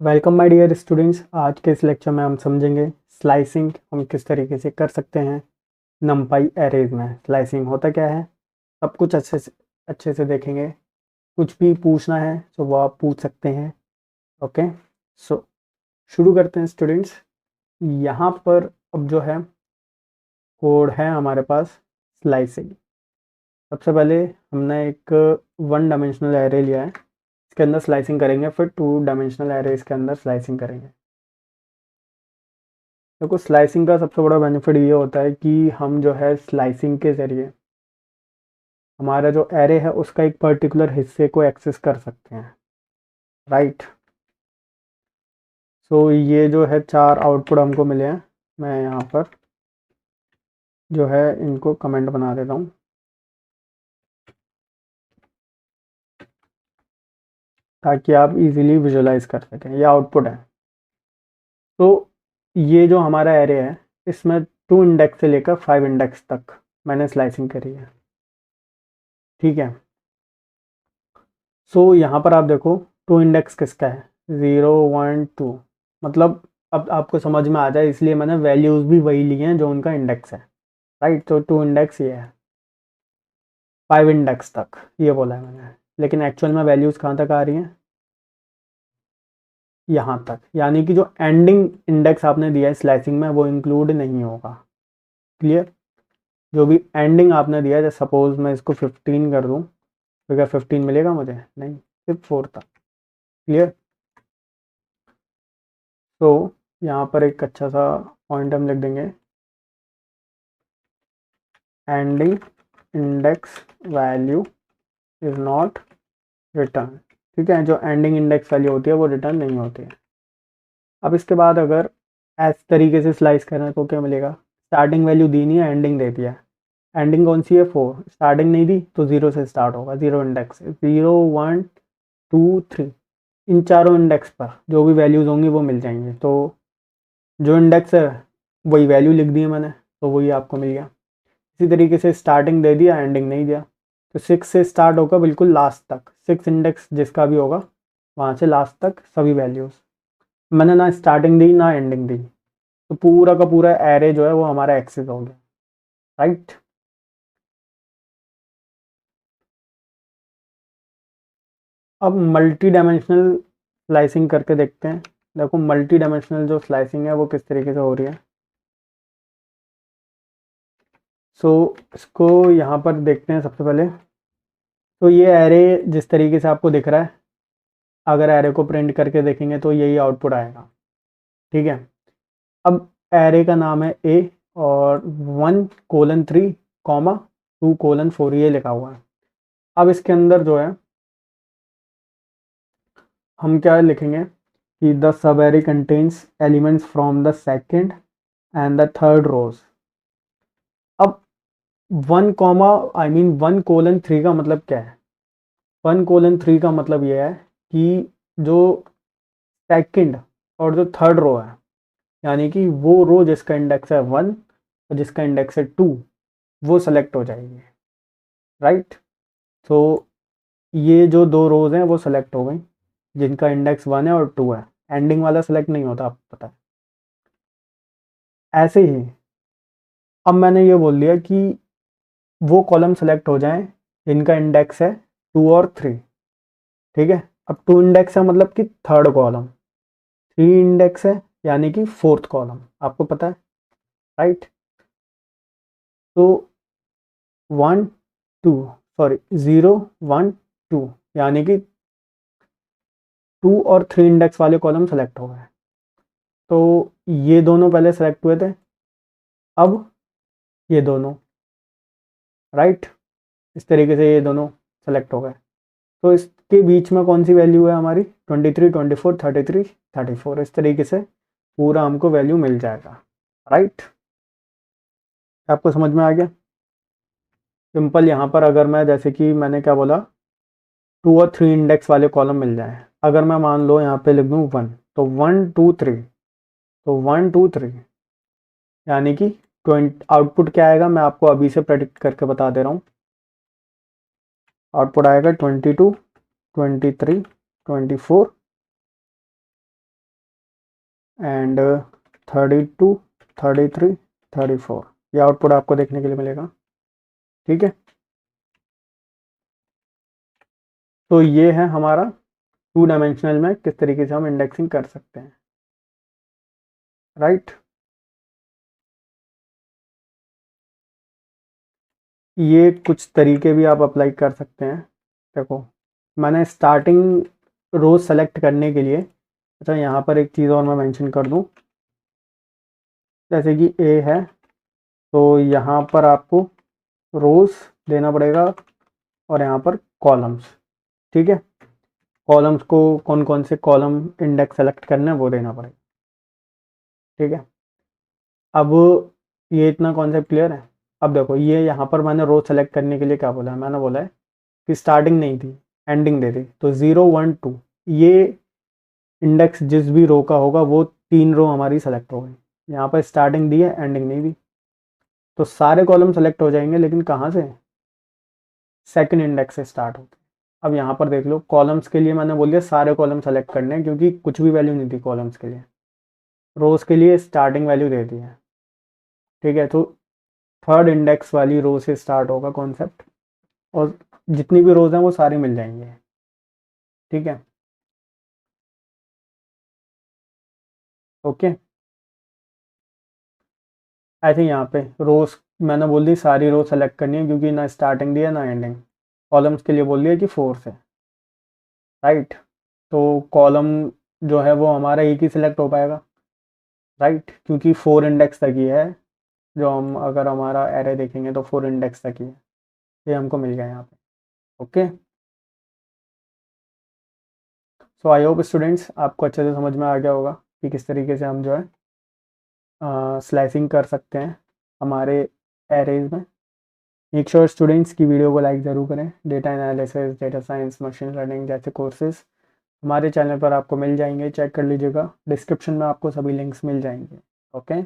Welcome my dear students. आज के इस लेक्चर में हम समझेंगे स्लाइसिंग हम किस तरीके से कर सकते हैं। नमपाई एरेज में स्लाइसिंग होता क्या है, सब कुछ अच्छे से देखेंगे। कुछ भी पूछना है तो वो आप पूछ सकते हैं। ओके, सो शुरू करते हैं स्टूडेंट्स। यहाँ पर अब जो है कोड है हमारे पास स्लाइसिंग। सबसे पहले हमने एक वन डायमेंशनल एरे लिया है, इसके अंदर स्लाइसिंग करेंगे, फिर टू डायमेंशनल एरे इसके अंदर स्लाइसिंग करेंगे। देखो, स्लाइसिंग का सबसे बड़ा बेनिफिट ये होता है कि हम जो है स्लाइसिंग के ज़रिए हमारा जो एरे है उसका एक पर्टिकुलर हिस्से को एक्सेस कर सकते हैं, राइट। सो ये जो है चार आउटपुट हमको मिले हैं। मैं यहाँ पर जो है इनको कमेंट बना देता हूँ ताकि आप इजीली विजुलाइज कर सकें। ये आउटपुट है। तो ये जो हमारा एरे है इसमें 2 इंडेक्स से लेकर 5 इंडेक्स तक मैंने स्लाइसिंग करी है, ठीक है। सो यहाँ पर आप देखो 2 इंडेक्स किसका है, 0 1 2। मतलब अब आपको समझ में आ जाए इसलिए मैंने वैल्यूज़ भी वही ली हैं जो उनका इंडेक्स है, राइट। तो 2 इंडेक्स ये है, 5 इंडेक्स तक ये बोला है मैंने, लेकिन एक्चुअल में वैल्यूज़ कहाँ तक आ रही हैं, यहाँ तक। यानी कि जो एंडिंग इंडेक्स आपने दिया है स्लाइसिंग में वो इंक्लूड नहीं होगा। क्लियर। जो भी एंडिंग आपने दिया है, जैसे सपोज मैं इसको 15 कर दूँ तो क्या 15 मिलेगा मुझे? नहीं, सिर्फ 4 तक। क्लियर। तो यहाँ पर एक अच्छा सा पॉइंट हम लिख देंगे, ending index value is not return. ठीक है, जो एंडिंग इंडेक्स वैल्यू होती है वो रिटर्न नहीं होती है। अब इसके बाद अगर इस तरीके से स्लाइस करें तो क्या मिलेगा, स्टार्टिंग वैल्यू दी नहीं है, एंडिंग दे दिया है। एंडिंग कौन सी है? 4। स्टार्टिंग नहीं दी तो 0 से स्टार्ट होगा, 0 इंडेक्स, 0 1 2 3। इन चारों इंडेक्स पर जो भी वैल्यूज़ होंगी वो मिल जाएंगी। तो जो इंडेक्स है वही वैल्यू लिख दी है मैंने, तो वही आपको मिल गया। इसी तरीके से स्टार्टिंग दे दिया, एंडिंग नहीं दिया, तो 6 से स्टार्ट होगा बिल्कुल लास्ट तक। 6 इंडेक्स जिसका भी होगा वहाँ से लास्ट तक सभी वैल्यूज़। मैंने ना स्टार्टिंग दी ना एंडिंग दी, तो पूरा का पूरा एरे जो है वो हमारा एक्सेस हो गया, राइट। अब मल्टी डायमेंशनल स्लाइसिंग करके देखते हैं। देखो, मल्टी डायमेंशनल जो स्लाइसिंग है वो किस तरीके से हो रही है। सो इसको यहाँ पर देखते हैं सबसे पहले। तो ये एरे जिस तरीके से आपको दिख रहा है, अगर एरे को प्रिंट करके देखेंगे तो यही आउटपुट आएगा, ठीक है। अब एरे का नाम है ए और 1:3 2:4 ये लिखा हुआ है। अब इसके अंदर जो है हम क्या लिखेंगे कि the subarray contains elements from the second and the third rows. अब 1:3 का मतलब क्या है? 1:3 का मतलब यह है कि जो सेकंड और जो थर्ड रो है, यानी कि वो रो जिसका इंडेक्स है 1 और जिसका इंडेक्स है 2 वो सेलेक्ट हो जाएगी, राइट। तो ये जो दो रोज हैं वो सेलेक्ट हो गई जिनका इंडेक्स 1 है और 2 है। एंडिंग वाला सेलेक्ट नहीं होता, आपको पता है। ऐसे ही अब मैंने ये बोल दिया कि वो कॉलम सेलेक्ट हो जाएं जिनका इंडेक्स है 2 और 3, ठीक है। अब 2 इंडेक्स है मतलब कि थर्ड कॉलम, 3 इंडेक्स है यानी कि फोर्थ कॉलम, आपको पता है, राइट। तो 1 2 सॉरी 0 1 2 यानी कि 2 और 3 इंडेक्स वाले कॉलम सेलेक्ट हो गए। तो ये दोनों पहले सेलेक्ट हुए थे, अब ये दोनों, राइट। इस तरीके से ये दोनों सेलेक्ट हो गए। तो इसके बीच में कौन सी वैल्यू है हमारी? 23 24 33 34। इस तरीके से पूरा हमको वैल्यू मिल जाएगा, राइट। आपको समझ में आ गया? सिंपल। यहाँ पर अगर मैं, जैसे कि मैंने क्या बोला, 2 और 3 इंडेक्स वाले कॉलम मिल जाए, अगर मैं मान लो यहाँ पे लिख दूँ 1, तो 1 2 3, तो 1 2 3 यानी कि 20। आउटपुट क्या आएगा मैं आपको अभी से प्रेडिक्ट करके बता दे रहा हूँ। आउटपुट आएगा 22 23 24 एंड 32, 33, 34, ये आउटपुट आपको देखने के लिए मिलेगा। ठीक है, तो ये है हमारा 2 डायमेंशनल में किस तरीके से हम इंडेक्सिंग कर सकते हैं, राइट। ये कुछ तरीके भी आप अप्लाई कर सकते हैं। देखो, मैंने स्टार्टिंग रोज सेलेक्ट करने के लिए, अच्छा यहाँ पर एक चीज़ और मैं मेंशन कर दूँ, जैसे कि ए है तो यहाँ पर आपको रोज देना पड़ेगा और यहाँ पर कॉलम्स। ठीक है, कॉलम्स को कौन कौन से कॉलम इंडेक्स सेलेक्ट करना है वो देना पड़ेगा। ठीक है, अब ये इतना कॉन्सेप्ट क्लियर है। अब देखो, ये यहाँ पर मैंने रो सेलेक्ट करने के लिए क्या बोला है, मैंने बोला है कि स्टार्टिंग नहीं थी, एंडिंग दे दी, तो 0, 1, 2 ये इंडेक्स जिस भी रो का होगा वो 3 रो हमारी सेलेक्ट हो गई। यहाँ पर स्टार्टिंग दी है, एंडिंग नहीं दी, तो सारे कॉलम सेलेक्ट हो जाएंगे, लेकिन कहाँ से, सेकंड इंडेक्स से स्टार्ट होते हैं। अब यहाँ पर देख लो, कॉलम्स के लिए मैंने बोल दिया सारे कॉलम सेलेक्ट करने हैं, क्योंकि कुछ भी वैल्यू नहीं थी कॉलम्स के लिए। रोज के लिए स्टार्टिंग वैल्यू दे दी है। ठीक है, तो थर्ड इंडेक्स वाली रो से स्टार्ट होगा कॉन्सेप्ट, और जितनी भी रोज हैं वो सारी मिल जाएंगे। ठीक है, ओके। आई थिंक यहाँ पे रोज मैंने बोल दी सारी रो सेलेक्ट करनी है, क्योंकि ना स्टार्टिंग दी है ना एंडिंग। कॉलम्स के लिए बोल दिया कि 4 से, राइट। तो कॉलम जो है वो हमारा एक ही सिलेक्ट हो पाएगा, राइट, क्योंकि 4 इंडेक्स तक ही है। जो हम अगर हमारा एरे देखेंगे तो 4 इंडेक्स तक ही है, ये हमको मिल गया यहाँ पे। Okay, so I hope students आपको अच्छे से समझ में आ गया होगा कि किस तरीके से हम जो है स्लाइसिंग कर सकते हैं हमारे एरेज में। मेक श्योर स्टूडेंट्स की वीडियो को लाइक ज़रूर करें। Data analysis, data science, machine learning जैसे कोर्सेज हमारे चैनल पर आपको मिल जाएंगे, चेक कर लीजिएगा, डिस्क्रिप्शन में आपको सभी लिंक्स मिल जाएंगे। ओके।